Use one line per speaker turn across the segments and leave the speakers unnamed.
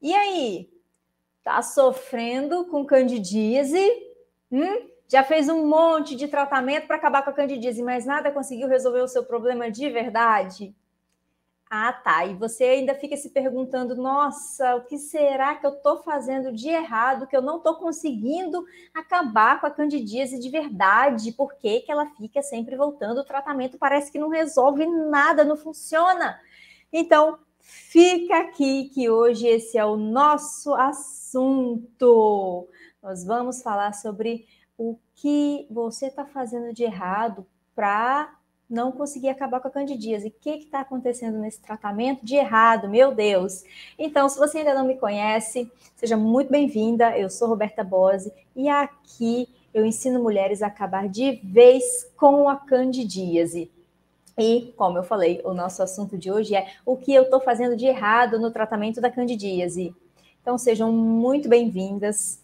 E aí? Tá sofrendo com candidíase? Já fez um monte de tratamento para acabar com a candidíase, mas nada conseguiu resolver o seu problema de verdade? Ah, tá. E você ainda fica se perguntando, nossa, o que será que eu estou fazendo de errado, que eu não estou conseguindo acabar com a candidíase de verdade? Por que que ela fica sempre voltando? O tratamento parece que não resolve nada, não funciona. Então, fica aqui que hoje esse é o nosso assunto. Nós vamos falar sobre o que você está fazendo de errado para não conseguir acabar com a candidíase. O que está acontecendo nesse tratamento de errado, meu Deus? Então, se você ainda não me conhece, seja muito bem-vinda. Eu sou Roberta Bose e aqui eu ensino mulheres a acabar de vez com a candidíase. E, como eu falei, o nosso assunto de hoje é o que eu estou fazendo de errado no tratamento da candidíase. Então, sejam muito bem-vindas.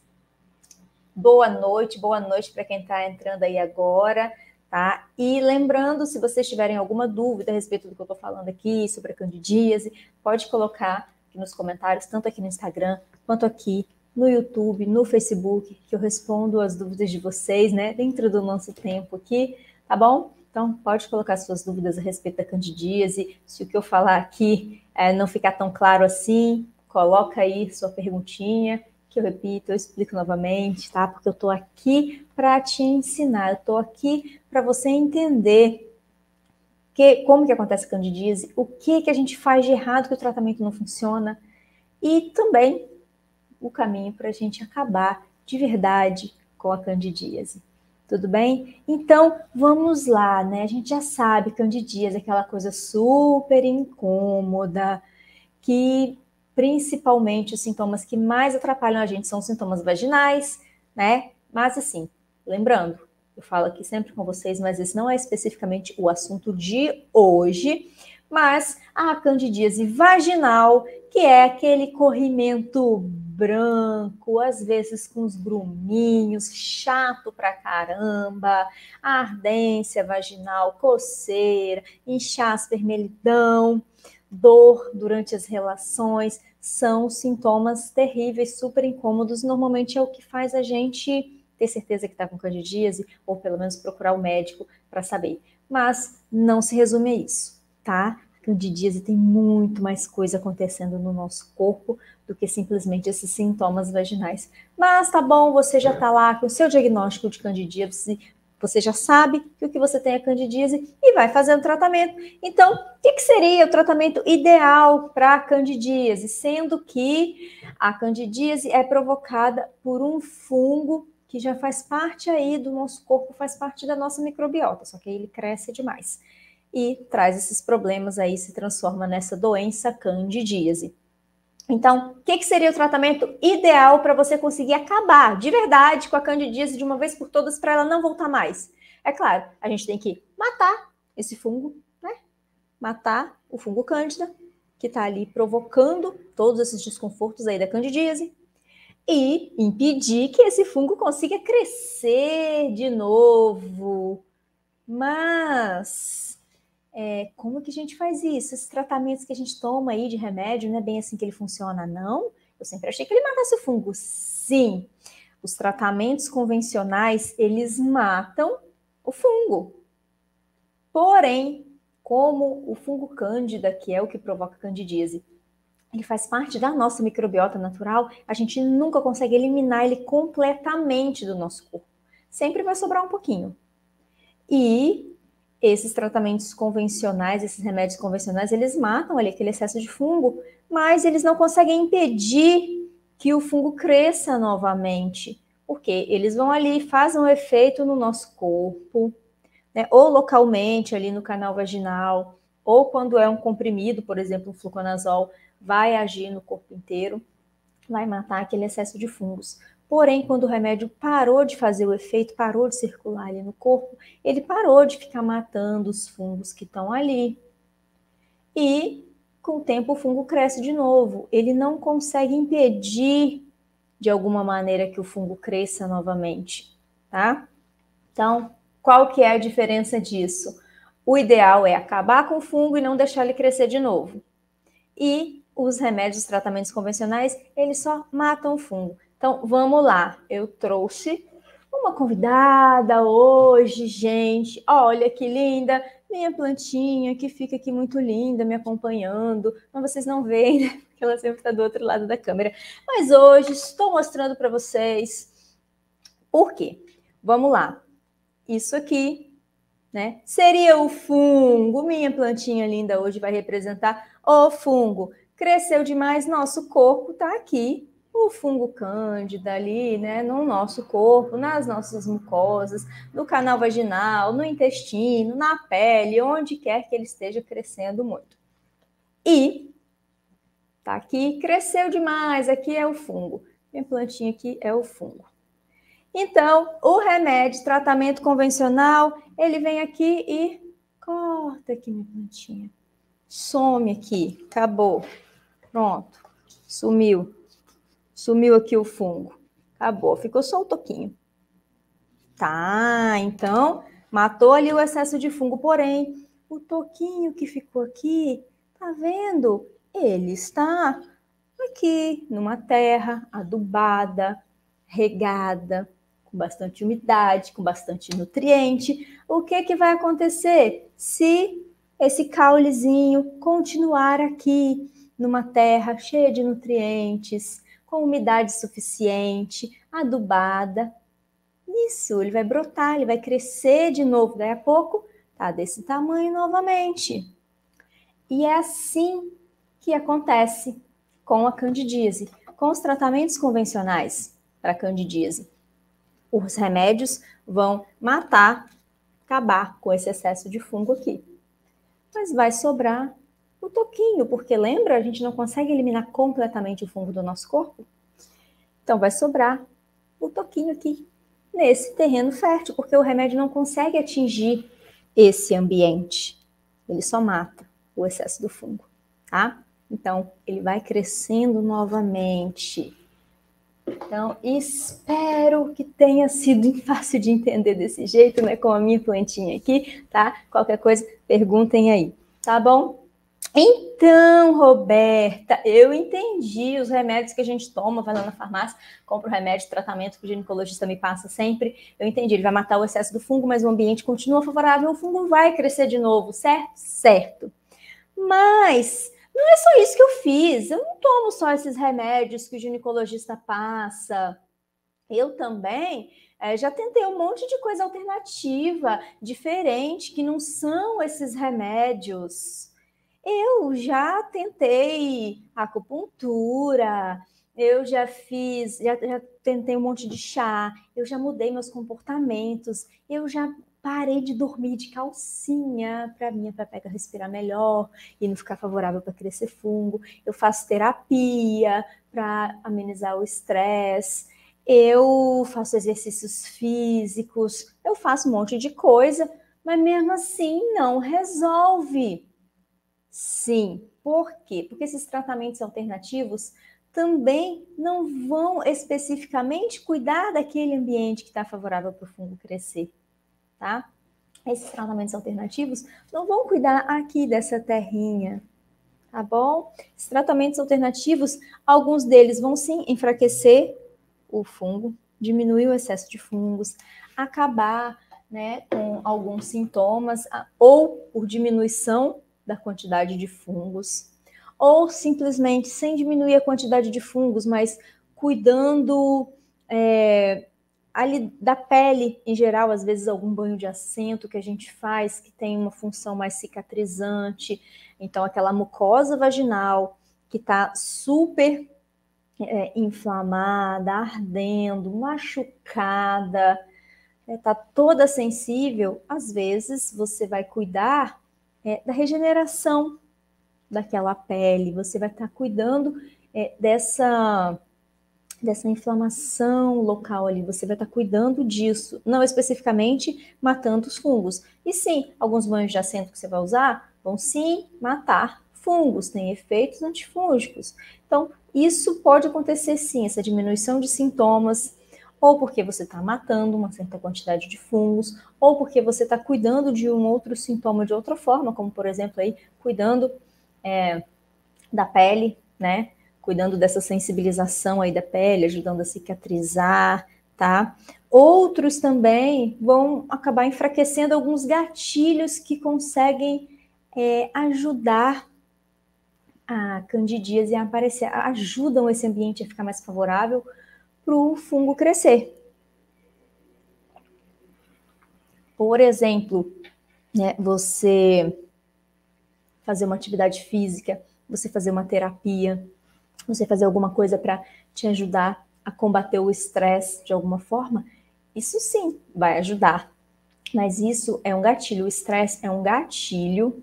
Boa noite para quem está entrando aí agora, tá? E lembrando, se vocês tiverem alguma dúvida a respeito do que eu estou falando aqui, sobre a candidíase, pode colocar aqui nos comentários, tanto aqui no Instagram, quanto aqui no YouTube, no Facebook, que eu respondo as dúvidas de vocês, né? Dentro do nosso tempo aqui, tá bom? Então, pode colocar suas dúvidas a respeito da candidíase. Se o que eu falar aqui não ficar tão claro assim, coloca aí sua perguntinha, que eu repito, eu explico novamente, tá? Porque eu tô aqui para te ensinar, eu tô aqui para você entender como que acontece a candidíase, o que a gente faz de errado que o tratamento não funciona e também o caminho para a gente acabar de verdade com a candidíase. Tudo bem? Então, vamos lá, né? A gente já sabe, candidíase é aquela coisa super incômoda, que principalmente os sintomas que mais atrapalham a gente são os sintomas vaginais, né? Mas assim, lembrando, eu falo aqui sempre com vocês, mas esse não é especificamente o assunto de hoje, mas a candidíase vaginal, que é aquele corrimento branco, às vezes com os gruminhos, chato pra caramba, ardência vaginal, coceira, inchaço, vermelhidão, dor durante as relações, são sintomas terríveis, super incômodos, normalmente é o que faz a gente ter certeza que está com candidíase, ou pelo menos procurar o médico para saber. Mas não se resume a isso, tá? A candidíase tem muito mais coisa acontecendo no nosso corpo do que simplesmente esses sintomas vaginais. Mas tá bom, você já tá lá com o seu diagnóstico de candidíase, você já sabe que o que você tem é candidíase e vai fazendo tratamento. Então, o que seria o tratamento ideal para a candidíase? Sendo que a candidíase é provocada por um fungo que já faz parte aí do nosso corpo, faz parte da nossa microbiota, só que aí ele cresce demais e traz esses problemas aí, se transforma nessa doença candidíase. Então, o que seria o tratamento ideal para você conseguir acabar de verdade com a candidíase de uma vez por todas para ela não voltar mais? É claro, a gente tem que matar esse fungo, né? Matar o fungo cândida, que está ali provocando todos esses desconfortos aí da candidíase, e impedir que esse fungo consiga crescer de novo. Mas como que a gente faz isso? Esses tratamentos que a gente toma aí de remédio, não é bem assim que ele funciona, não? Eu sempre achei que ele matasse o fungo. Sim, os tratamentos convencionais, eles matam o fungo. Porém, como o fungo cândida, que é o que provoca candidíase, ele faz parte da nossa microbiota natural, a gente nunca consegue eliminar ele completamente do nosso corpo. Sempre vai sobrar um pouquinho. E esses tratamentos convencionais, esses remédios convencionais, eles matam ali aquele excesso de fungo, mas eles não conseguem impedir que o fungo cresça novamente, porque eles vão ali, fazem um efeito no nosso corpo, né, ou localmente ali no canal vaginal, ou quando é um comprimido, por exemplo, um fluconazol, vai agir no corpo inteiro, vai matar aquele excesso de fungos. Porém, quando o remédio parou de fazer o efeito, parou de circular ali no corpo, ele parou de ficar matando os fungos que estão ali. E, com o tempo, o fungo cresce de novo. Ele não consegue impedir, de alguma maneira, que o fungo cresça novamente, tá? Então, qual que é a diferença disso? O ideal é acabar com o fungo e não deixar ele crescer de novo. E os remédios, os tratamentos convencionais, eles só matam o fungo. Então, vamos lá. Eu trouxe uma convidada hoje, gente. Olha que linda, minha plantinha que fica aqui muito linda, me acompanhando. Mas vocês não veem, né? Porque ela sempre está do outro lado da câmera. Mas hoje estou mostrando para vocês por quê. Vamos lá. Isso aqui, né? Seria o fungo. Minha plantinha linda hoje vai representar o fungo. Cresceu demais, nosso corpo está aqui. O fungo cândida ali, né, no nosso corpo, nas nossas mucosas, no canal vaginal, no intestino, na pele, onde quer que ele esteja crescendo muito. E tá aqui, cresceu demais, aqui é o fungo. Minha plantinha aqui é o fungo. Então, o remédio, tratamento convencional, ele vem aqui e corta aqui minha plantinha. Some aqui, acabou. Pronto, sumiu. Sumiu aqui o fungo. Acabou, ficou só o toquinho. Tá, então, matou ali o excesso de fungo. Porém, o toquinho que ficou aqui, tá vendo? Ele está aqui, numa terra adubada, regada, com bastante umidade, com bastante nutriente. O que vai acontecer se esse caulezinho continuar aqui, numa terra cheia de nutrientes, com umidade suficiente, adubada? Isso, ele vai brotar, ele vai crescer de novo. Daí a pouco, tá desse tamanho novamente. E é assim que acontece com a candidíase, com os tratamentos convencionais para candidíase. Os remédios vão matar, acabar com esse excesso de fungo aqui. Mas vai sobrar o toquinho, porque lembra, a gente não consegue eliminar completamente o fungo do nosso corpo? Então vai sobrar o toquinho aqui, nesse terreno fértil, porque o remédio não consegue atingir esse ambiente. Ele só mata o excesso do fungo, tá? Então, ele vai crescendo novamente. Então, espero que tenha sido fácil de entender desse jeito, né? Com a minha plantinha aqui, tá? Qualquer coisa, perguntem aí, tá bom? Então, Roberta, eu entendi os remédios que a gente toma, vai lá na farmácia, compra o remédio, tratamento que o ginecologista me passa sempre. Eu entendi, ele vai matar o excesso do fungo, mas o ambiente continua favorável, o fungo vai crescer de novo, certo? Certo. Mas não é só isso que eu fiz. Eu não tomo só esses remédios que o ginecologista passa. Eu também já tentei um monte de coisa alternativa, diferente, que não são esses remédios. Eu já tentei acupuntura, eu já tentei um monte de chá, eu já mudei meus comportamentos, eu já parei de dormir de calcinha para minha pepeca respirar melhor e não ficar favorável para crescer fungo. Eu faço terapia para amenizar o estresse. Eu faço exercícios físicos, eu faço um monte de coisa, mas mesmo assim não resolve. Sim, por quê? Porque esses tratamentos alternativos também não vão especificamente cuidar daquele ambiente que está favorável para o fungo crescer, tá? Esses tratamentos alternativos não vão cuidar aqui dessa terrinha, tá bom? Esses tratamentos alternativos, alguns deles vão sim enfraquecer o fungo, diminuir o excesso de fungos, acabar, né, com alguns sintomas, ou por diminuição da quantidade de fungos, ou simplesmente sem diminuir a quantidade de fungos, mas cuidando ali da pele em geral, às vezes algum banho de assento que a gente faz, que tem uma função mais cicatrizante, então aquela mucosa vaginal que está super inflamada, ardendo, machucada, está toda sensível, às vezes você vai cuidar da regeneração daquela pele, você vai estar cuidando dessa inflamação local ali, você vai estar cuidando disso, não especificamente matando os fungos. E sim, alguns banhos de assento que você vai usar vão sim matar fungos, têm efeitos antifúngicos. Então, isso pode acontecer sim, essa diminuição de sintomas, ou porque você está matando uma certa quantidade de fungos, ou porque você está cuidando de um outro sintoma de outra forma, como por exemplo aí, cuidando da pele, né? Cuidando dessa sensibilização aí da pele, ajudando a cicatrizar, tá? Outros também vão acabar enfraquecendo alguns gatilhos que conseguem ajudar a candidíase a aparecer, ajudam esse ambiente a ficar mais favorável para o fungo crescer. Por exemplo, né, você fazer uma atividade física, você fazer uma terapia, você fazer alguma coisa para te ajudar a combater o estresse de alguma forma, isso sim vai ajudar. Mas isso é um gatilho, o estresse é um gatilho,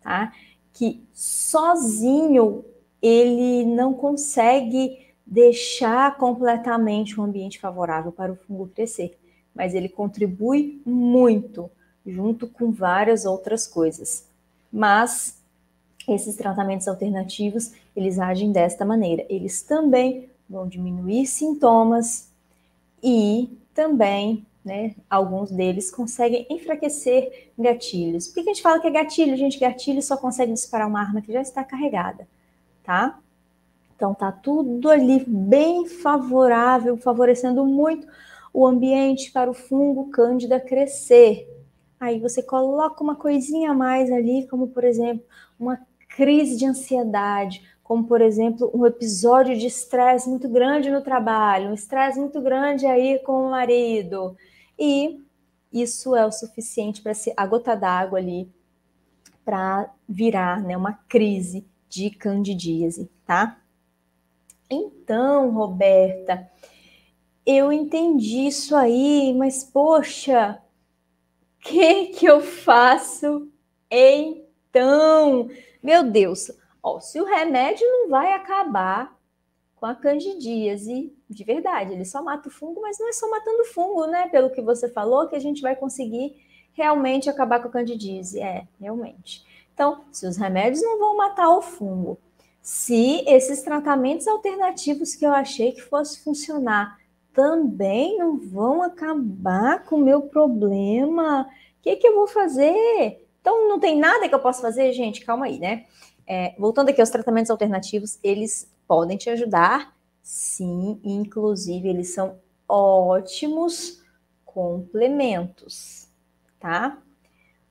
tá? Que sozinho ele não consegue deixar completamente um ambiente favorável para o fungo crescer, mas ele contribui muito, junto com várias outras coisas. Mas esses tratamentos alternativos, eles agem desta maneira. Eles também vão diminuir sintomas e também, né, alguns deles conseguem enfraquecer gatilhos. Por que a gente fala que é gatilho? Gente, gatilho só consegue disparar uma arma que já está carregada, tá? Então tá tudo ali bem favorável, favorecendo muito o ambiente para o fungo cândida crescer. Aí você coloca uma coisinha a mais ali, como por exemplo, uma crise de ansiedade, como por exemplo, um episódio de estresse muito grande no trabalho, um estresse muito grande aí com o marido. E isso é o suficiente para ser a gota d'água ali para virar, né, uma crise de candidíase, tá? Então, Roberta, eu entendi isso aí, mas poxa, o que eu faço então? Meu Deus, ó, se o remédio não vai acabar com a candidíase, de verdade, ele só mata o fungo, mas não é só matando o fungo, né? Pelo que você falou, que a gente vai conseguir realmente acabar com a candidíase. É, realmente. Então, se os remédios não vão matar o fungo, se esses tratamentos alternativos que eu achei que fosse funcionar também não vão acabar com o meu problema, o que eu vou fazer? Então, não tem nada que eu possa fazer? Gente, calma aí, né? Voltando aqui aos tratamentos alternativos, eles podem te ajudar, sim, inclusive eles são ótimos complementos, tá?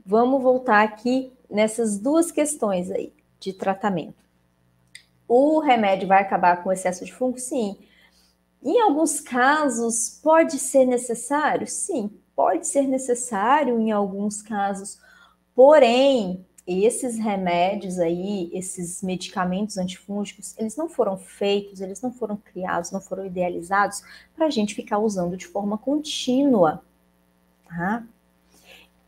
Vamos voltar aqui nessas duas questões aí de tratamento. O remédio vai acabar com o excesso de fungo? Sim. Em alguns casos, pode ser necessário? Sim, pode ser necessário em alguns casos. Porém, esses remédios aí, esses medicamentos antifúngicos, eles não foram feitos, eles não foram criados, não foram idealizados para a gente ficar usando de forma contínua, tá?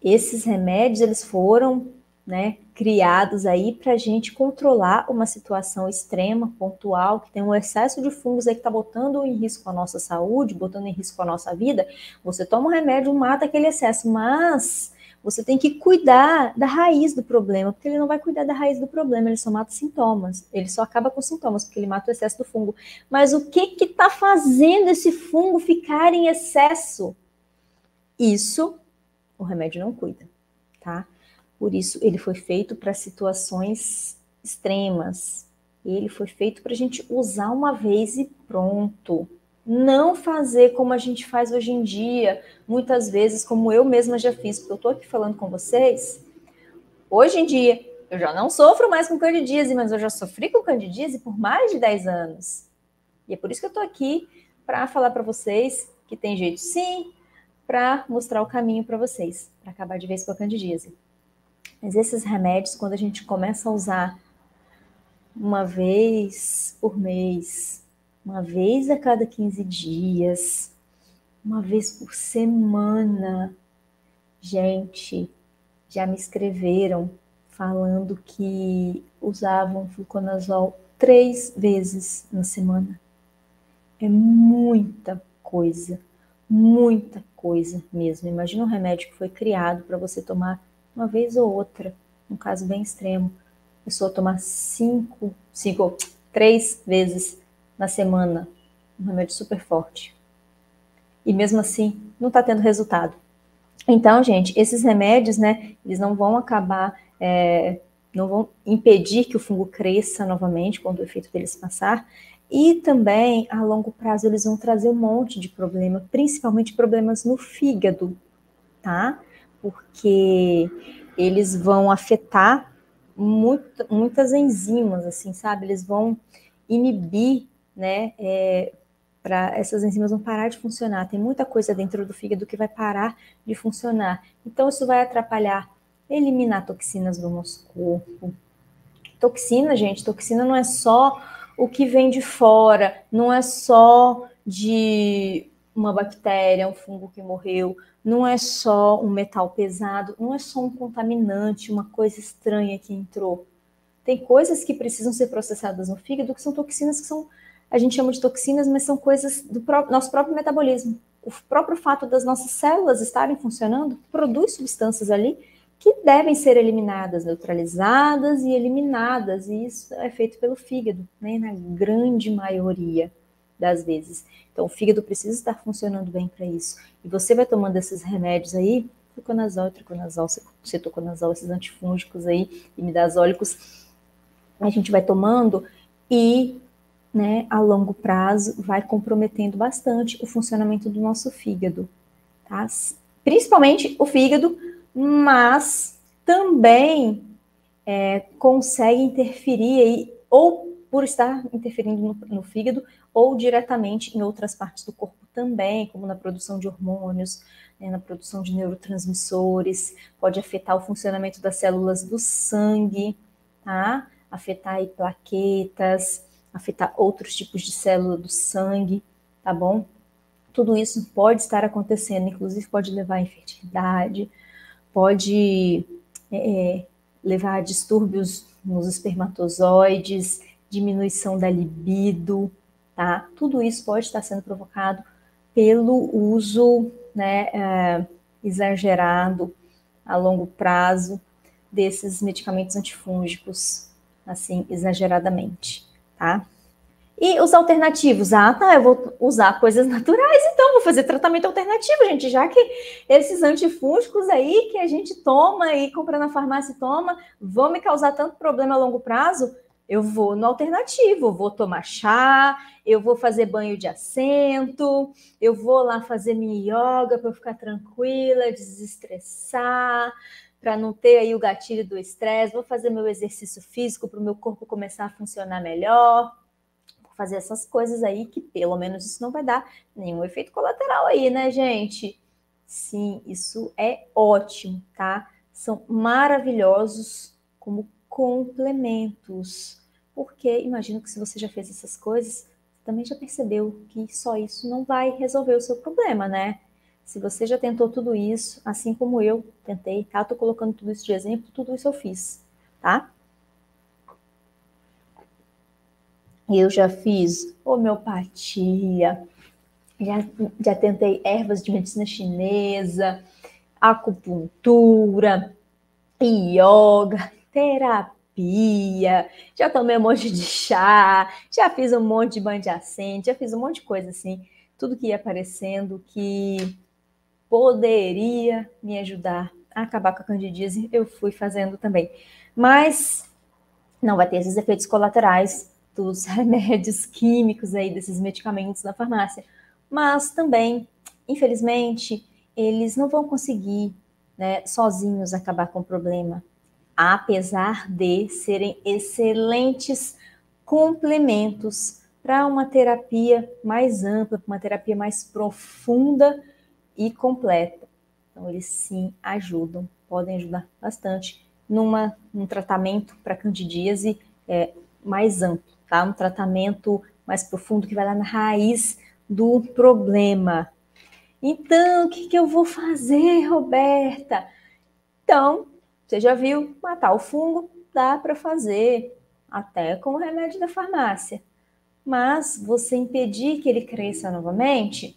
Esses remédios, eles foram, né, criados aí para a gente controlar uma situação extrema, pontual, que tem um excesso de fungos aí que está botando em risco a nossa saúde, botando em risco a nossa vida. Você toma um remédio, mata aquele excesso, mas você tem que cuidar da raiz do problema, porque ele não vai cuidar da raiz do problema, ele só mata sintomas, ele só acaba com sintomas, porque ele mata o excesso do fungo. Mas o que está fazendo esse fungo ficar em excesso? Isso o remédio não cuida, tá? Por isso, ele foi feito para situações extremas. Ele foi feito para a gente usar uma vez e pronto. Não fazer como a gente faz hoje em dia, muitas vezes, como eu mesma já fiz, porque eu estou aqui falando com vocês. Hoje em dia, eu já não sofro mais com candidíase, mas eu já sofri com candidíase por mais de 10 anos. E é por isso que eu estou aqui para falar para vocês que tem jeito sim, para mostrar o caminho para vocês, para acabar de vez com a candidíase. Mas esses remédios, quando a gente começa a usar uma vez por mês, uma vez a cada 15 dias, uma vez por semana, gente, já me escreveram falando que usavam fluconazol 3 vezes na semana. É muita coisa mesmo. Imagina um remédio que foi criado para você tomar uma vez ou outra, um caso bem extremo. A pessoa tomar 3 vezes na semana, um remédio super forte. E mesmo assim, não está tendo resultado. Então, gente, esses remédios, né, eles não vão acabar não vão impedir que o fungo cresça novamente quando o efeito deles passar. E também, a longo prazo, eles vão trazer um monte de problema, principalmente problemas no fígado, tá? Porque eles vão afetar muitas enzimas, assim, sabe? Eles vão inibir, né? Essas enzimas vão parar de funcionar. Tem muita coisa dentro do fígado que vai parar de funcionar. Então, isso vai atrapalhar eliminar toxinas do nosso corpo. Toxina, gente, toxina não é só o que vem de fora, não é só de uma bactéria, um fungo que morreu, não é só um metal pesado, não é só um contaminante, uma coisa estranha que entrou. Tem coisas que precisam ser processadas no fígado que são toxinas que são, a gente chama de toxinas, mas são coisas do nosso próprio metabolismo. O próprio fato das nossas células estarem funcionando produz substâncias ali que devem ser eliminadas, neutralizadas e eliminadas, e isso é feito pelo fígado, né, na grande maioria das vezes. Então, o fígado precisa estar funcionando bem para isso. E você vai tomando esses remédios aí, fluconazol, triconazol, cetoconazol, esses antifúngicos aí, imidazólicos, a gente vai tomando e, né, a longo prazo vai comprometendo bastante o funcionamento do nosso fígado, tá? Principalmente o fígado, mas também consegue interferir aí, ou por estar interferindo no fígado, ou diretamente em outras partes do corpo também, como na produção de hormônios, né, na produção de neurotransmissores, pode afetar o funcionamento das células do sangue, tá? Afetar aí plaquetas, afetar outros tipos de célula do sangue, tá bom? Tudo isso pode estar acontecendo, inclusive pode levar à infertilidade, pode levar a distúrbios nos espermatozoides, diminuição da libido, tá? Tudo isso pode estar sendo provocado pelo uso, né, exagerado a longo prazo desses medicamentos antifúngicos, assim, exageradamente, tá? E os alternativos? Ah, tá, eu vou usar coisas naturais, então vou fazer tratamento alternativo, gente, já que esses antifúngicos aí que a gente toma e compra na farmácia e toma, vão me causar tanto problema a longo prazo, eu vou no alternativo, vou tomar chá, eu vou fazer banho de assento, eu vou lá fazer minha yoga para eu ficar tranquila, desestressar, para não ter aí o gatilho do estresse, vou fazer meu exercício físico para o meu corpo começar a funcionar melhor, fazer essas coisas aí, que pelo menos isso não vai dar nenhum efeito colateral aí, né, gente? Sim, isso é ótimo, tá? São maravilhosos como complementos. Porque imagino que se você já fez essas coisas, você também já percebeu que só isso não vai resolver o seu problema, né? Se você já tentou tudo isso, assim como eu tentei, tá? Tô colocando tudo isso de exemplo, tudo isso eu fiz, tá? Eu já fiz homeopatia, já tentei ervas de medicina chinesa, acupuntura, yoga, terapia, já tomei um monte de chá, já fiz um monte de banho de assento, já fiz um monte de coisa assim, tudo que ia aparecendo que poderia me ajudar a acabar com a candidíase, eu fui fazendo também. Mas não vai ter esses efeitos colaterais dos remédios químicos aí, desses medicamentos na farmácia. Mas também, infelizmente, eles não vão conseguir, né, sozinhos acabar com o problema, apesar de serem excelentes complementos para uma terapia mais ampla, uma terapia mais profunda e completa. Então, eles sim ajudam, podem ajudar bastante num tratamento para candidíase mais amplo, tá? Um tratamento mais profundo que vai lá na raiz do problema. Então, o que eu vou fazer, Roberta? Então, você já viu, matar o fungo dá para fazer, até com o remédio da farmácia. Mas você impedir que ele cresça novamente,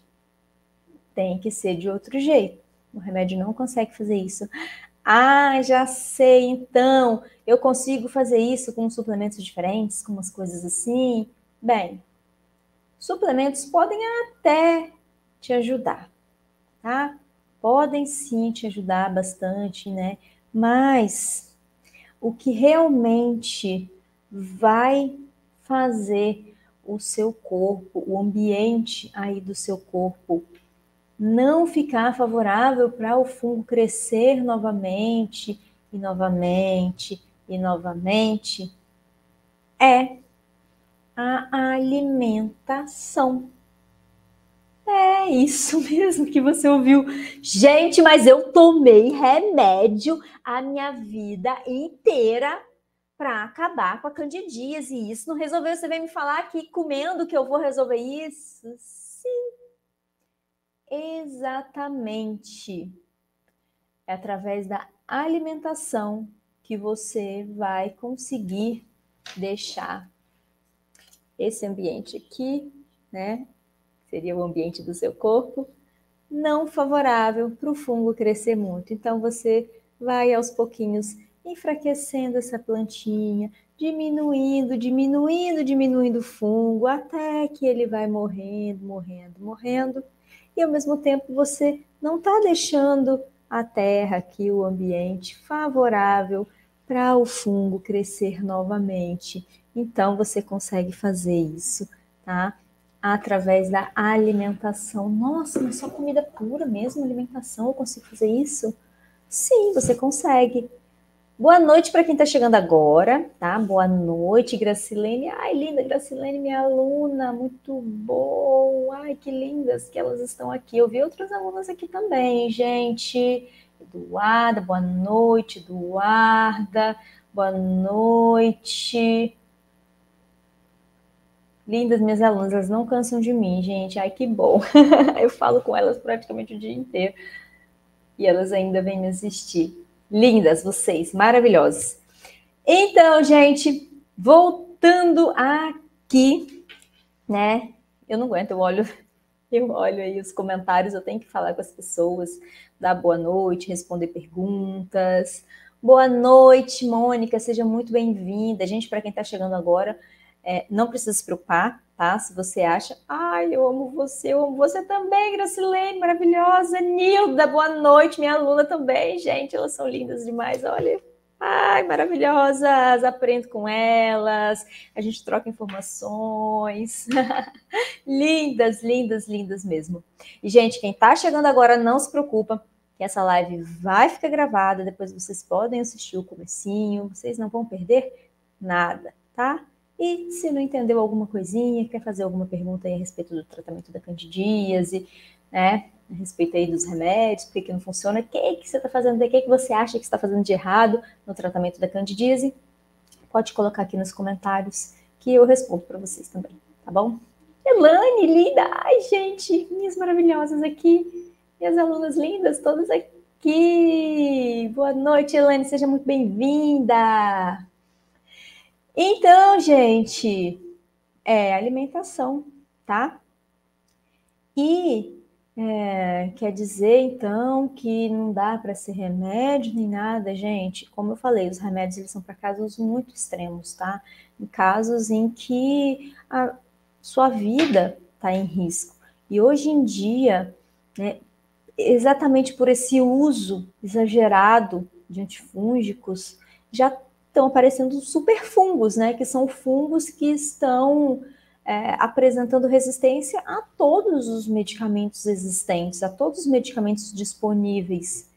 tem que ser de outro jeito. O remédio não consegue fazer isso. Ah, já sei, então, eu consigo fazer isso com suplementos diferentes, com umas coisas assim? Bem, suplementos podem até te ajudar, tá? Podem sim te ajudar bastante, né? Mas o que realmente vai fazer o seu corpo, o ambiente aí do seu corpo não ficar favorável para o fungo crescer novamente e novamente e novamente, é a alimentação. É isso mesmo que você ouviu. Gente, mas eu tomei remédio a minha vida inteira para acabar com a candidíase. E isso não resolveu. Você vem me falar que comendo que eu vou resolver isso? Sim, exatamente. É através da alimentação que você vai conseguir deixar esse ambiente aqui, né? Seria o ambiente do seu corpo, não favorável para o fungo crescer muito. Então você vai aos pouquinhos enfraquecendo essa plantinha, diminuindo o fungo, até que ele vai morrendo. E ao mesmo tempo você não está deixando a terra aqui, o ambiente favorável para o fungo crescer novamente. Então você consegue fazer isso, tá? Através da alimentação. Nossa, mas só comida pura mesmo, alimentação, eu consigo fazer isso? Sim, você consegue. Boa noite para quem está chegando agora, tá? Boa noite, Gracilene. Ai, linda, Gracilene, minha aluna, muito bom. Ai, que lindas que elas estão aqui. Eu vi outras alunas aqui também, gente. Eduarda, boa noite, Eduarda, boa noite. Lindas minhas alunas, elas não cansam de mim, gente. Ai, que bom. Eu falo com elas praticamente o dia inteiro. E elas ainda vêm me assistir. Lindas vocês, maravilhosas. Então, gente, voltando aqui, né? Eu não aguento, eu olho aí os comentários, eu tenho que falar com as pessoas, dar boa noite, responder perguntas. Boa noite, Mônica, seja muito bem-vinda. Gente, para quem está chegando agora, não precisa se preocupar, tá? Se você acha, ai, eu amo você também, Gracilene, maravilhosa. Nilda, boa noite, minha aluna também, gente, elas são lindas demais, olha. Ai, maravilhosas, aprendo com elas, a gente troca informações. Lindas, lindas, lindas mesmo. E, gente, quem tá chegando agora, não se preocupa, que essa live vai ficar gravada, depois vocês podem assistir o comecinho, vocês não vão perder nada, tá? E se não entendeu alguma coisinha, quer fazer alguma pergunta aí a respeito do tratamento da candidíase, né? A respeito aí dos remédios, por que não funciona, o que você está fazendo, o que você acha que está fazendo de errado no tratamento da candidíase, pode colocar aqui nos comentários que eu respondo para vocês também, tá bom? Elane, linda! Ai, gente, minhas maravilhosas aqui, minhas alunas lindas, todas aqui. Boa noite, Elane, seja muito bem-vinda. Então, gente, alimentação, tá? E quer dizer, então, que não dá para ser remédio nem nada, gente. Como eu falei, os remédios eles são para casos muito extremos, tá? Em casos em que a sua vida está em risco. E hoje em dia, né, exatamente por esse uso exagerado de antifúngicos, já estão aparecendo superfungos, né? Que são fungos que estão apresentando resistência a todos os medicamentos existentes, a todos os medicamentos disponíveis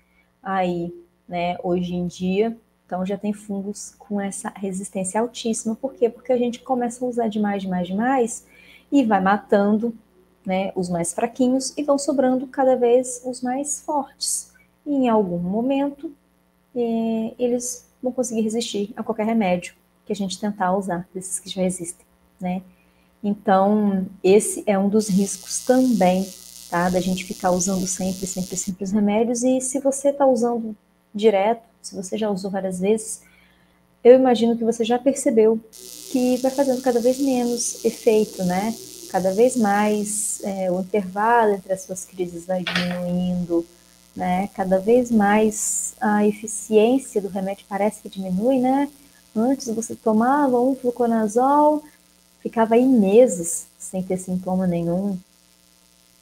aí, né, hoje em dia. Então já tem fungos com essa resistência altíssima. Por quê? Porque a gente começa a usar demais e vai matando, né, os mais fraquinhos e vão sobrando cada vez os mais fortes. E em algum momento eles vão conseguir resistir a qualquer remédio que a gente tentar usar, desses que já existem, né? Então, esse é um dos riscos também, tá? Da gente ficar usando sempre os remédios. E se você está usando direto, se você já usou várias vezes, eu imagino que você já percebeu que vai fazendo cada vez menos efeito, né? Cada vez mais o intervalo entre as suas crises vai diminuindo, né? Cada vez mais a eficiência do remédio parece que diminui, né? Antes você tomava um fluconazol, ficava aí meses sem ter sintoma nenhum.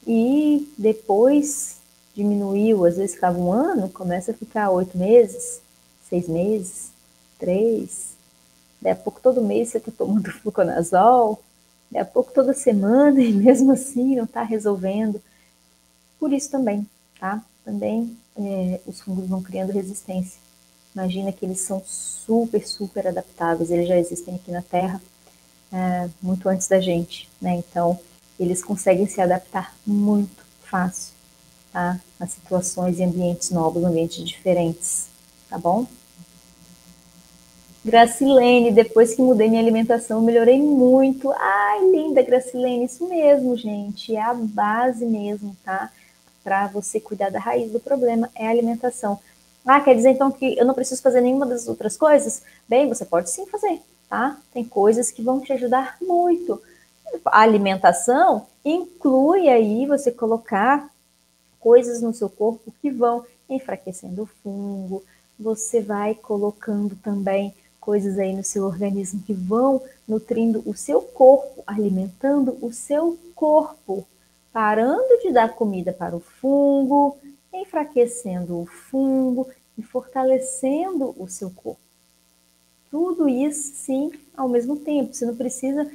E depois diminuiu, às vezes ficava um ano, começa a ficar 8 meses, 6 meses, 3, daí a pouco todo mês você está tomando fluconazol, daí a pouco toda semana e mesmo assim não está resolvendo. Por isso também, tá? Também os fungos vão criando resistência. Imagina que eles são super, super adaptáveis, eles já existem aqui na Terra muito antes da gente, né? Então, eles conseguem se adaptar muito fácil, tá? A situações e ambientes novos, ambientes diferentes, tá bom? Gracilene, depois que mudei minha alimentação, melhorei muito. Ai, linda, Gracilene, isso mesmo, gente, é a base mesmo, tá? Para você cuidar da raiz do problema, é a alimentação. Ah, quer dizer então que eu não preciso fazer nenhuma das outras coisas? Bem, você pode sim fazer, tá? Tem coisas que vão te ajudar muito. A alimentação inclui aí você colocar coisas no seu corpo que vão enfraquecendo o fungo, você vai colocando também coisas aí no seu organismo que vão nutrindo o seu corpo, alimentando o seu corpo, parando de dar comida para o fungo, enfraquecendo o fungo e fortalecendo o seu corpo. Tudo isso, sim, ao mesmo tempo. Você não precisa,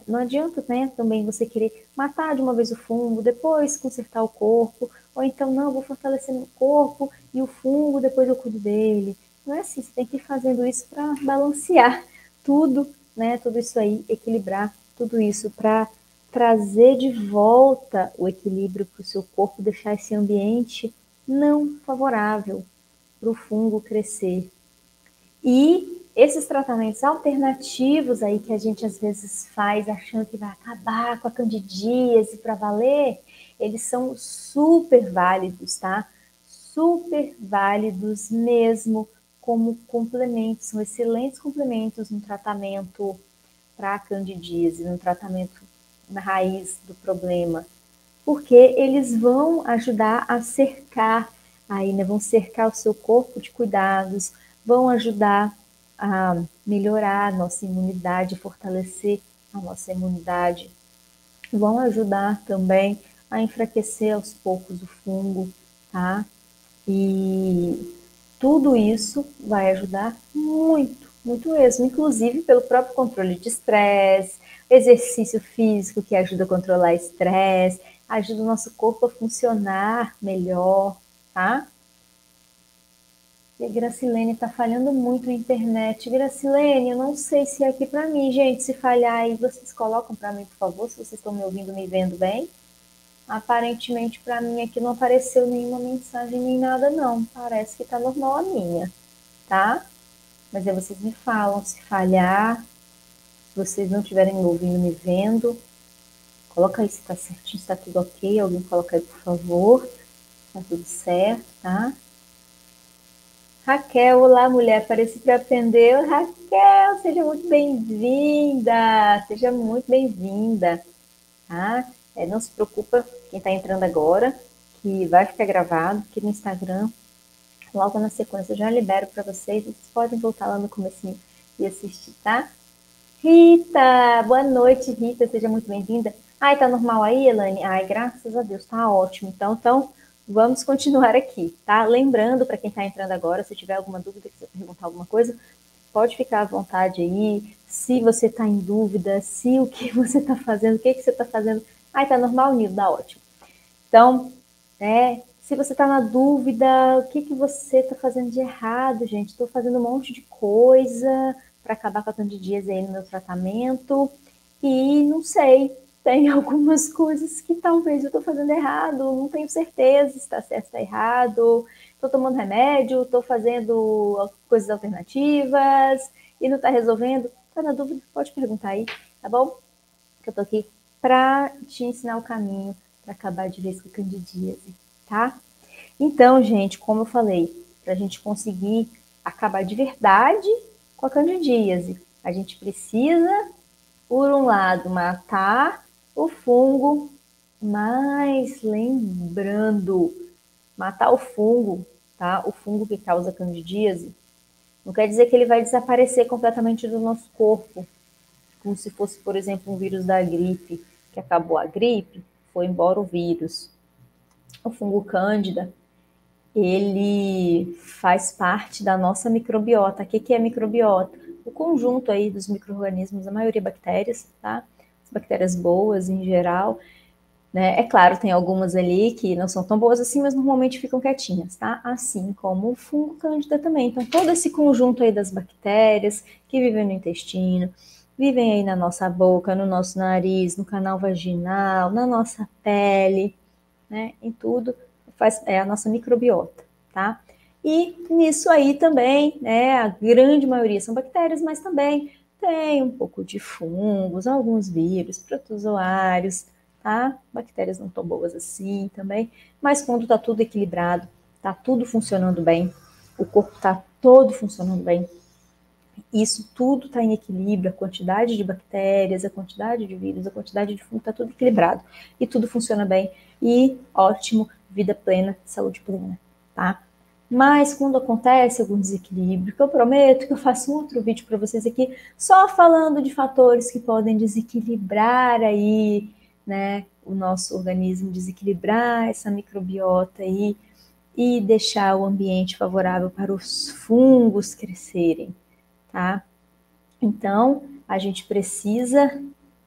não adianta, né, também você querer matar de uma vez o fungo, depois consertar o corpo, ou então, não, vou fortalecer o corpo e o fungo, depois eu cuido dele. Não é assim, você tem que ir fazendo isso para balancear tudo, né, tudo isso aí, equilibrar tudo isso para trazer de volta o equilíbrio para o seu corpo, deixar esse ambiente não favorável para o fungo crescer. E esses tratamentos alternativos aí que a gente às vezes faz achando que vai acabar com a candidíase para valer, eles são super válidos, tá? Super válidos mesmo como complementos, são excelentes complementos no tratamento para a candidíase, no tratamento na raiz do problema, porque eles vão ajudar a cercar, aí, né, vão cercar o seu corpo de cuidados, vão ajudar a melhorar a nossa imunidade, fortalecer a nossa imunidade, vão ajudar também a enfraquecer aos poucos o fungo, tá? E tudo isso vai ajudar muito, muito mesmo, inclusive pelo próprio controle de estresse, exercício físico que ajuda a controlar estresse, ajuda o nosso corpo a funcionar melhor, tá? E a Gracilene tá falhando muito a internet. Gracilene, eu não sei se é aqui para mim, gente. Se falhar aí, vocês colocam para mim, por favor, se vocês estão me ouvindo, me vendo bem. Aparentemente, para mim aqui não apareceu nenhuma mensagem nem nada, não. Parece que tá normal a minha, tá? Mas aí vocês me falam se falhar, se vocês não estiverem me ouvindo, me vendo. Coloca aí se tá certinho, se tá tudo ok. Alguém coloca aí, por favor. Tá tudo certo, tá? Raquel, olá, mulher, apareci para aprender. Raquel, seja muito bem-vinda. Seja muito bem-vinda, tá? Não se preocupa, quem está entrando agora, que vai ficar gravado aqui no Instagram. Logo na sequência eu já libero para vocês. Vocês podem voltar lá no comecinho e assistir, tá? Rita, boa noite, Rita, seja muito bem-vinda. Ai, tá normal aí, Elane? Ai, graças a Deus, tá ótimo. Então, vamos continuar aqui, tá? Lembrando, para quem está entrando agora, se tiver alguma dúvida, quiser perguntar alguma coisa, pode ficar à vontade aí. Se você está em dúvida, se o que você está fazendo, o que você está fazendo. Ai, tá normal, Nildo, tá ótimo. Então, se você está na dúvida, o que você está fazendo de errado, gente? Estou fazendo um monte de coisa para acabar com a candidíase aí no meu tratamento e não sei, tem algumas coisas que talvez eu estou fazendo errado, não tenho certeza se está certo ou está errado. Estou tomando remédio, estou fazendo coisas alternativas e não está resolvendo. Está na dúvida? Pode perguntar aí, tá bom? Que eu estou aqui para te ensinar o caminho para acabar de vez com a candidíase, tá? Então, gente, como eu falei, para a gente conseguir acabar de verdade com a candidíase, a gente precisa, por um lado, matar o fungo, mas lembrando, matar o fungo, tá? O fungo que causa candidíase, não quer dizer que ele vai desaparecer completamente do nosso corpo, como se fosse, por exemplo, um vírus da gripe, que acabou a gripe, foi embora o vírus. O fungo cândida, ele faz parte da nossa microbiota. O que é microbiota? O conjunto aí dos micro-organismos, a maioria bactérias, tá? As bactérias boas em geral, né? É claro, tem algumas ali que não são tão boas assim, mas normalmente ficam quietinhas, tá? Assim como o fungo cândida também. Então, todo esse conjunto aí das bactérias que vivem no intestino, vivem aí na nossa boca, no nosso nariz, no canal vaginal, na nossa pele, né? Em tudo, é a nossa microbiota, tá? E nisso aí também, né? A grande maioria são bactérias, mas também tem um pouco de fungos, alguns vírus, protozoários, tá? Bactérias não tão boas assim também, mas quando tá tudo equilibrado, tá tudo funcionando bem, o corpo tá todo funcionando bem, isso tudo está em equilíbrio, a quantidade de bactérias, a quantidade de vírus, a quantidade de fungo, está tudo equilibrado. E tudo funciona bem. E ótimo, vida plena, saúde plena, tá? Mas quando acontece algum desequilíbrio, que eu prometo que eu faço um outro vídeo para vocês aqui, só falando de fatores que podem desequilibrar aí, né, o nosso organismo, desequilibrar essa microbiota aí e deixar o ambiente favorável para os fungos crescerem, tá? Então, a gente precisa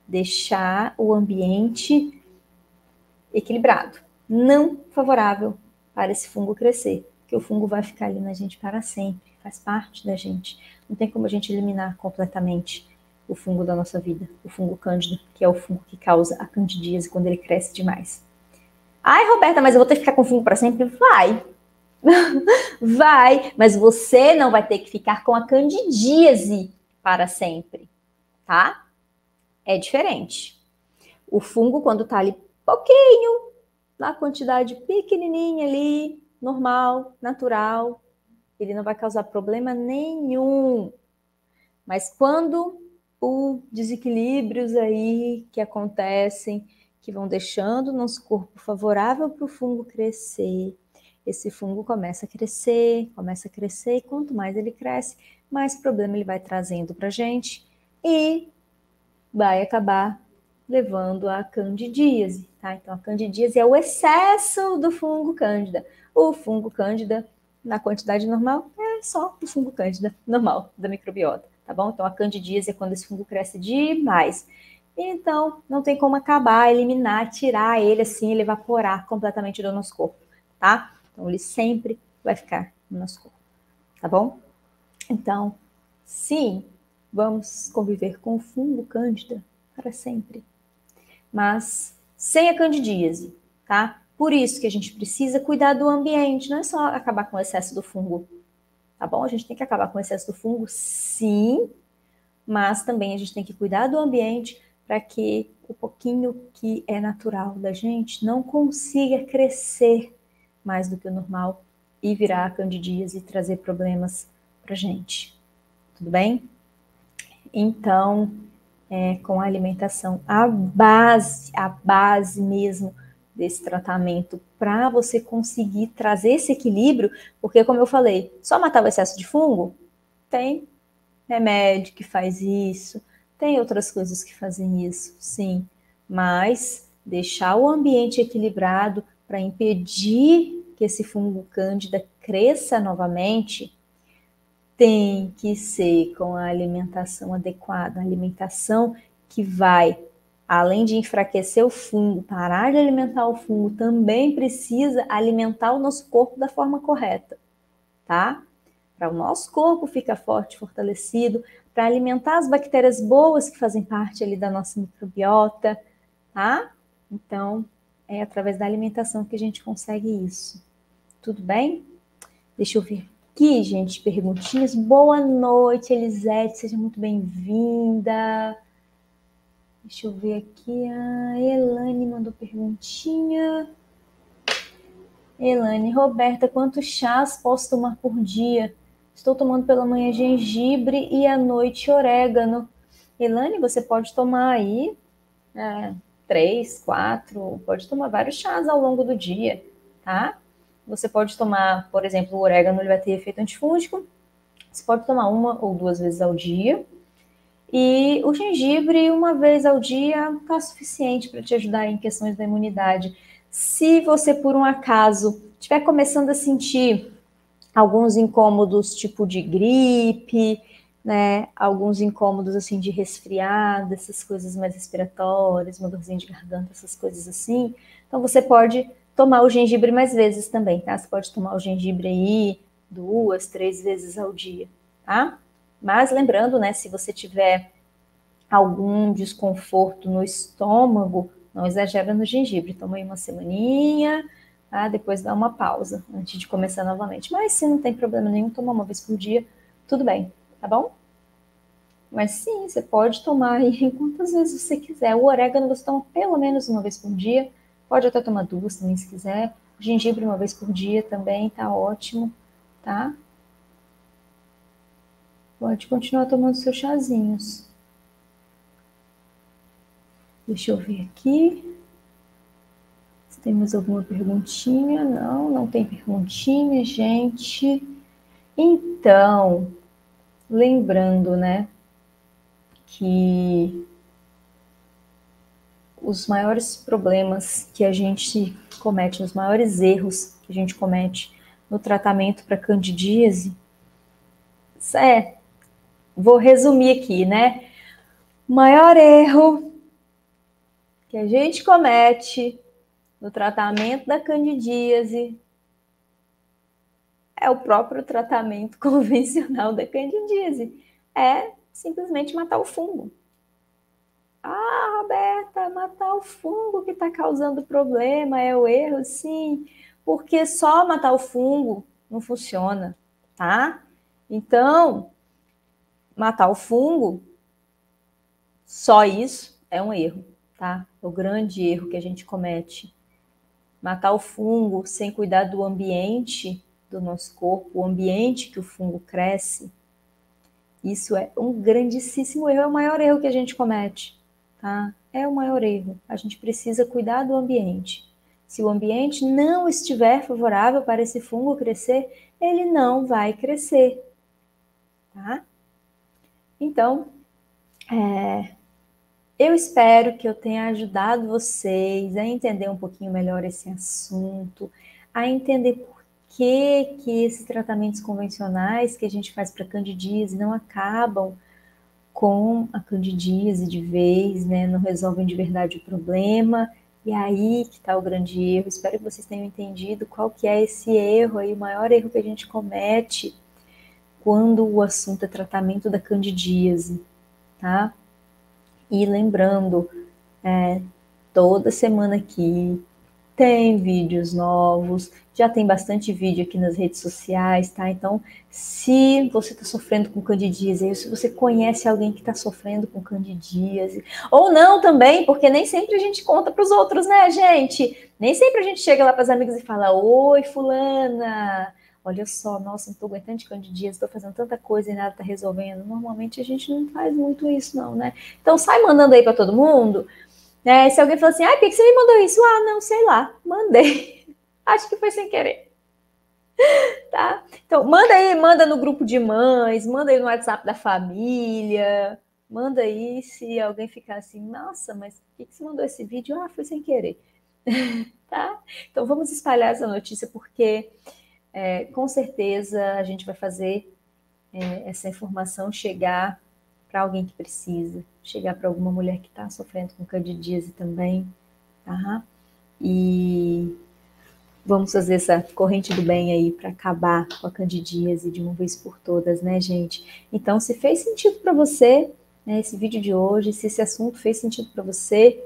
deixar o ambiente equilibrado, não favorável para esse fungo crescer, porque o fungo vai ficar ali na gente para sempre, faz parte da gente. Não tem como a gente eliminar completamente o fungo da nossa vida, o fungo cândida, que é o fungo que causa a candidíase quando ele cresce demais. Ai, Roberta, mas eu vou ter que ficar com fungo para sempre? Vai! Vai, mas você não vai ter que ficar com a candidíase para sempre, tá? É diferente. O fungo, quando tá ali pouquinho, na quantidade pequenininha ali, normal, natural, ele não vai causar problema nenhum. Mas quando os desequilíbrios aí que acontecem, que vão deixando o nosso corpo favorável para o fungo crescer, esse fungo começa a crescer, e quanto mais ele cresce, mais problema ele vai trazendo para a gente e vai acabar levando à candidíase, tá? Então, a candidíase é o excesso do fungo cândida. O fungo cândida, na quantidade normal, é só o fungo cândida normal da microbiota, tá bom? Então, a candidíase é quando esse fungo cresce demais. Então, não tem como acabar, eliminar, tirar ele assim, ele evaporar completamente do nosso corpo, tá? Então, ele sempre vai ficar no nosso corpo, tá bom? Então, sim, vamos conviver com o fungo cândida para sempre, mas sem a candidíase, tá? Por isso que a gente precisa cuidar do ambiente, não é só acabar com o excesso do fungo, tá bom? A gente tem que acabar com o excesso do fungo, sim, mas também a gente tem que cuidar do ambiente para que o pouquinho que é natural da gente não consiga crescer mais do que o normal e virar a candidíase e trazer problemas para gente. Tudo bem? Então, com a alimentação, a base mesmo desse tratamento para você conseguir trazer esse equilíbrio, porque como eu falei, só matar o excesso de fungo, tem remédio que faz isso, tem outras coisas que fazem isso, sim, mas deixar o ambiente equilibrado para impedir que esse fungo cândida cresça novamente, tem que ser com a alimentação adequada, a alimentação que vai, além de enfraquecer o fungo, parar de alimentar o fungo, também precisa alimentar o nosso corpo da forma correta, tá? Para o nosso corpo ficar forte, fortalecido, para alimentar as bactérias boas que fazem parte ali da nossa microbiota, tá? Então, é através da alimentação que a gente consegue isso. Tudo bem? Deixa eu ver aqui, gente, perguntinhas. Boa noite, Elisete, seja muito bem-vinda. Deixa eu ver aqui, a Elane mandou perguntinha. Elane, Roberta, quantos chás posso tomar por dia? Estou tomando pela manhã gengibre e à noite orégano. Elane, você pode tomar aí 3, 4, pode tomar vários chás ao longo do dia, tá? Você pode tomar, por exemplo, o orégano, ele vai ter efeito antifúngico. Você pode tomar 1 ou 2 vezes ao dia. E o gengibre, 1 vez ao dia, tá suficiente para te ajudar em questões da imunidade. Se você, por um acaso, estiver começando a sentir alguns incômodos, tipo de gripe, né? Alguns incômodos, assim, de resfriado, essas coisas mais respiratórias, uma dorzinha de garganta, essas coisas assim. Então, você pode tomar o gengibre mais vezes também, tá? Você pode tomar o gengibre aí 2, 3 vezes ao dia, tá? Mas lembrando, né, se você tiver algum desconforto no estômago, não exagera no gengibre. Toma aí uma semaninha, tá? Depois dá uma pausa antes de começar novamente. Mas se não tem problema nenhum, tomar uma vez por dia, tudo bem, tá bom? Mas sim, você pode tomar aí quantas vezes você quiser. O orégano você toma pelo menos uma vez por dia. Pode até tomar 2 também se quiser. O gengibre uma vez por dia também tá ótimo, tá? Pode continuar tomando seus chazinhos. Deixa eu ver aqui. Se tem mais alguma perguntinha? Não, não tem perguntinha, gente. Então, lembrando, né, que os maiores problemas que a gente comete, os maiores erros que a gente comete no tratamento para candidíase, vou resumir aqui, né? O maior erro que a gente comete no tratamento da candidíase é o próprio tratamento convencional da candidíase. É simplesmente matar o fungo. Ah, Roberta, matar o fungo que está causando problema é o erro, sim, porque só matar o fungo não funciona, tá? Então, matar o fungo, só isso é um erro, tá? É o grande erro que a gente comete. Matar o fungo sem cuidar do ambiente do nosso corpo, o ambiente que o fungo cresce, isso é um grandíssimo erro, é o maior erro que a gente comete, tá? É o maior erro. A gente precisa cuidar do ambiente. Se o ambiente não estiver favorável para esse fungo crescer, ele não vai crescer, tá? Então, eu espero que eu tenha ajudado vocês a entender um pouquinho melhor esse assunto, a entender por que esses tratamentos convencionais que a gente faz para candidíase não acabam com a candidíase de vez, né? Não resolvem de verdade o problema. E aí que está o grande erro. Espero que vocês tenham entendido qual que é esse erro aí, o maior erro que a gente comete quando o assunto é tratamento da candidíase, tá? E lembrando, toda semana aqui tem vídeos novos, já tem bastante vídeo aqui nas redes sociais, tá? Então, se você está sofrendo com candidíase, se você conhece alguém que está sofrendo com candidíase, ou não também, porque nem sempre a gente conta para os outros, né, gente? Nem sempre a gente chega lá para as amigas e fala: oi, fulana, olha só, nossa, não estou aguentando de candidíase, estou fazendo tanta coisa e nada está resolvendo. Normalmente a gente não faz muito isso, não, né? Então, sai mandando aí para todo mundo. Se alguém falar assim, por que você me mandou isso? Ah, não, sei lá, mandei. Acho que foi sem querer, tá? Então, manda aí, manda no grupo de mães, manda aí no WhatsApp da família, manda aí se alguém ficar assim, nossa, mas por que você mandou esse vídeo? Ah, foi sem querer, tá? Então, vamos espalhar essa notícia porque, com certeza, a gente vai fazer essa informação chegar para alguém que precisa, chegar para alguma mulher que está sofrendo com candidíase também, tá? E vamos fazer essa corrente do bem aí para acabar com a candidíase de uma vez por todas, né, gente? Então, se fez sentido para você, né, esse vídeo de hoje, se esse assunto fez sentido para você,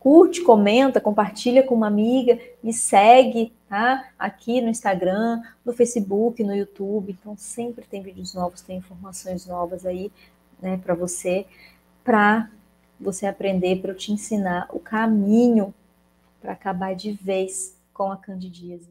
curte, comenta, compartilha com uma amiga, me segue, tá? Aqui no Instagram, no Facebook, no YouTube. Então, sempre tem vídeos novos, tem informações novas aí, né, para você aprender, para eu te ensinar o caminho para acabar de vez com a candidíase.